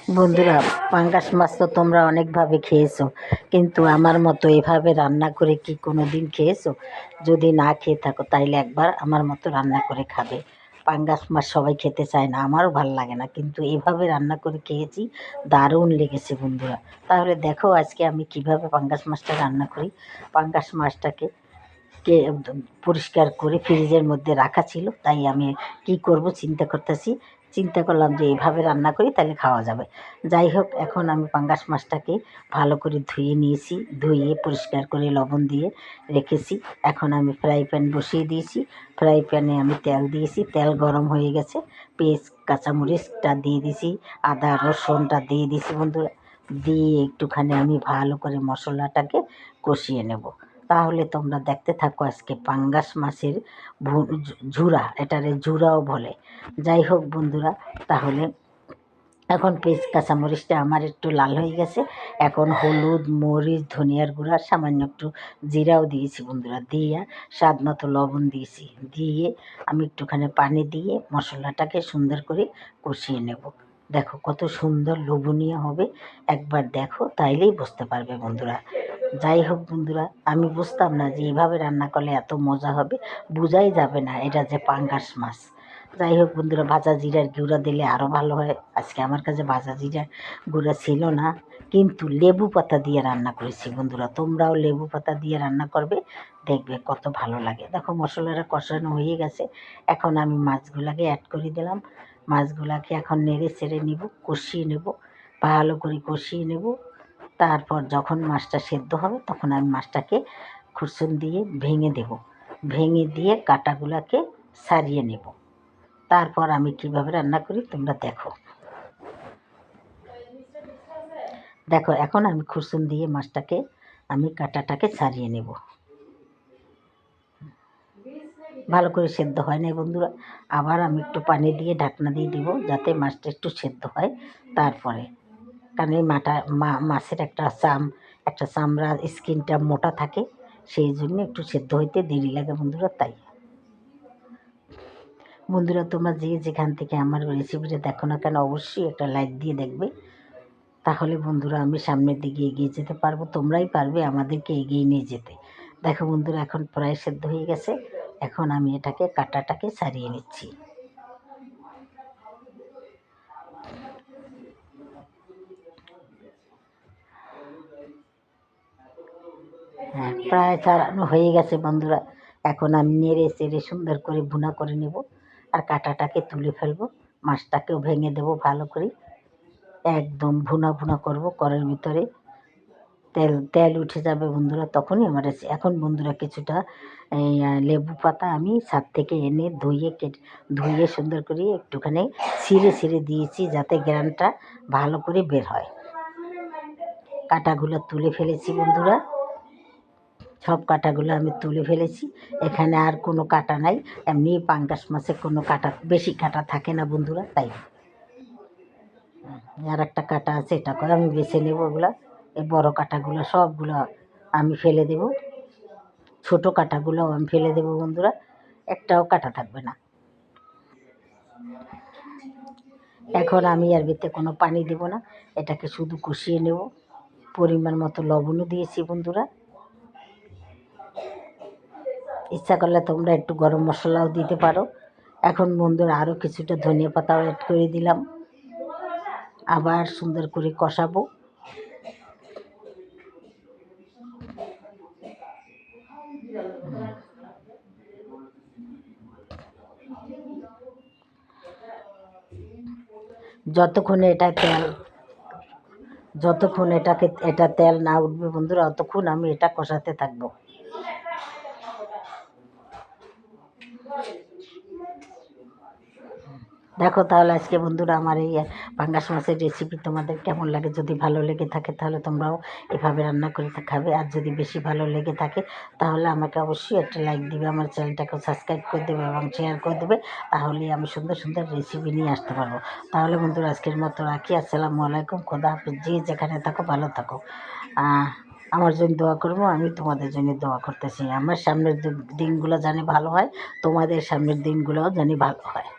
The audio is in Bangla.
বন্ধুরা, পাঙ্গাস মাছ তো তোমরা অনেকভাবে খেয়েছো, কিন্তু আমার মতো এভাবে রান্না করে কি কোনো দিন খেয়েছো? যদি না খেয়ে থাকো তাইলে একবার আমার মতো রান্না করে খাবে। পাঙ্গাস মাছ সবাই খেতে চায় না, আমারও ভালো লাগে না, কিন্তু এভাবে রান্না করে খেয়েছি, দারুণ লেগেছে বন্ধুরা। তাহলে দেখো আজকে আমি কিভাবে পাঙ্গাস মাছটা রান্না করি। পাঙ্গাস মাছটাকে কে পরিষ্কার করে ফ্রিজের মধ্যে রাখা ছিল, তাই আমি কি করব চিন্তা করলাম যে এইভাবে রান্না করি তাহলে খাওয়া যাবে। যাই হোক, এখন আমি পাঙ্গাস মাছটাকে ভালো করে ধুয়ে নিয়েছি, ধুয়ে পরিষ্কার করে লবণ দিয়ে রেখেছি। এখন আমি ফ্রাই প্যান বসিয়ে দিয়েছি, ফ্রাই প্যানে আমি তেল দিয়েছি, তেল গরম হয়ে গেছে, পেঁয়াজ কাঁচামরিচটা দিয়ে দিয়েছি, আদা রসুনটা দিয়ে দিয়েছি বন্ধুরা। দিয়ে একটুখানি আমি ভালো করে মশলাটাকে কষিয়ে নেব। তাহলে তোমরা দেখতে থাকো আজকে পাঙ্গাস মাছের ঝুরা, এটারে ঝুরাও বলে। যাই হোক বন্ধুরা, তাহলে এখন পেঁয়াজ কাঁচামরিচটা আমার একটু লাল হয়ে গেছে। এখন হলুদ, মরিচ, ধনিয়ার গুঁড়া, সামান্য একটু জিরাও দিয়েছি বন্ধুরা, দিয়ে স্বাদ মতো লবণ দিয়েছি, দিয়ে আমি একটুখানি পানি দিয়ে মশলাটাকে সুন্দর করে কষিয়ে নেব। দেখো কত সুন্দর লোভনীয় হবে, একবার দেখো তাইলেই বুঝতে পারবে বন্ধুরা। যাই হোক বন্ধুরা, আমি বুঝতাম না যে এইভাবে রান্না করলে এত মজা হবে, বোঝাই যাবে না এটা যে পাঙ্গাস মাছ। যাই হোক বন্ধুরা, ভাজা জিরার গুঁড়া দিলে আরও ভালো হয়। আজকে আমার কাছে ভাজা জিরার গুঁড়া ছিল না, কিন্তু লেবু পাতা দিয়ে রান্না করেছি বন্ধুরা। তোমরাও লেবু পাতা দিয়ে রান্না করবে, দেখবে কত ভালো লাগে। দেখো মশলাটা কষানো হয়ে গেছে, এখন আমি মাছগুলাকে অ্যাড করে দিলাম। মাছগুলাকে এখন নেড়ে চেড়ে নেব, কষিয়ে নেব, ভালো করে কষিয়ে নেব। তারপর যখন মাছটা সেদ্ধ হবে তখন আমি মাছটাকে খুরসুন দিয়ে ভেঙে দেব, ভেঙে দিয়ে কাঁটাগুলাকে ছাড়িয়ে নেব। তারপর আমি কিভাবে রান্না করি তোমরা দেখো। দেখো এখন আমি খুরসুন দিয়ে মাছটাকে আমি কাঁটাটাকে ছাড়িয়ে নেব। ভালো করে সেদ্ধ হয় না বন্ধুরা, আবার আমি একটু পানি দিয়ে ঢাকনা দিয়ে দিব যাতে মাছটা একটু সেদ্ধ হয়। তারপরে কারণ এই মাছের একটা চামড়া স্কিনটা মোটা থাকে, সেই জন্য একটু সেদ্ধ হইতে দেরি লাগে বন্ধুরা। তাই বন্ধুরা, তোমরা যে যেখান থেকে আমার রেসিপিটা দেখো না কেন অবশ্যই একটা লাইক দিয়ে দেখবে, তাহলে বন্ধুরা আমি সামনের দিকে এগিয়ে যেতে পারবো, তোমরাই পারবে আমাদেরকে এগিয়ে নিয়ে যেতে। দেখো বন্ধুরা, এখন প্রায় সেদ্ধ হয়ে গেছে, এখন আমি এটাকে কাঁটাটাকে ছাড়িয়ে নিচ্ছি। হ্যাঁ, প্রায় ছাড়ানো হয়ে গেছে বন্ধুরা। এখন আমি নেড়ে চেড়ে সুন্দর করে ভুনা করে নেব, আর কাঁটাটাকে তুলে ফেলবো, মাছটাকেও ভেঙে দেবো ভালো করে। একদম ভুনা ভুনা করব, কড়াইয়ের ভিতরে তেল তেল উঠে যাবে বন্ধুরা, তখনই আমার এখন বন্ধুরা কিছুটা এই লেবু পাতা আমি ছাদ থেকে এনে ধুয়ে সুন্দর করে একটুখানি ছিঁড়ে ছিঁড়ে দিয়েছি, যাতে গ্রানটা ভালো করে বের হয়। কাঁটাগুলো তুলে ফেলেছি বন্ধুরা, সব কাঁটাগুলো আমি তুলে ফেলেছি। এখানে আর কোনো কাঁটা নাই, এমনি পাঙ্গাস মাছে কোনো কাঁটা, বেশি কাঁটা থাকে না বন্ধুরা। তাই আর একটা কাঁটা আছে, এটা করে আমি বেছে নেব। ওগুলো এই বড় কাঁটাগুলো সবগুলো আমি ফেলে দেব, ছোট কাঁটাগুলো আমি ফেলে দেব বন্ধুরা, একটাও কাঁটা থাকবে না। এখন আমি এর ভিতরে কোনো পানি দেব না, এটাকে শুধু কষিয়ে নেব। পরিমাণ মতো লবণও দিয়েছি বন্ধুরা, ইচ্ছা করলে তোমরা একটু গরম মশলাও দিতে পারো। এখন বন্ধুরা আরও কিছুটা ধনিয়া পাতাও অ্যাড করে দিলাম, আবার সুন্দর করে কষাবো। যতক্ষণ এটা তেল না উঠবে বন্ধুরা, অতক্ষণ আমি এটা কষাতে থাকবো। দেখো তাহলে আজকে বন্ধুরা আমার এই পাঙ্গাস মাছের রেসিপি তোমাদের কেমন লাগে। যদি ভালো লেগে থাকে তাহলে তোমরাও এভাবে রান্না করে খাবে, আর যদি বেশি ভালো লেগে থাকে তাহলে আমাকে অবশ্যই একটা লাইক দিবে, আমার চ্যানেলটাকে সাবস্ক্রাইব করে দেবে এবং শেয়ার করে দেবে, তাহলেই আমি সুন্দর সুন্দর রেসিপি নিয়ে আসতে পারবো। তাহলে বন্ধুরা আজকের মতো রাখি, আসসালামু আলাইকুম, খোদা হাফেজ। যে যেখানে থাকো ভালো থাকো, আমার জন্য দোয়া করবো, আমি তোমাদের জন্য দোয়া করতেছি। আমার সামনের দিনগুলো জানি ভালো হয়, তোমাদের সামনের দিনগুলোও জানি ভালো হয়।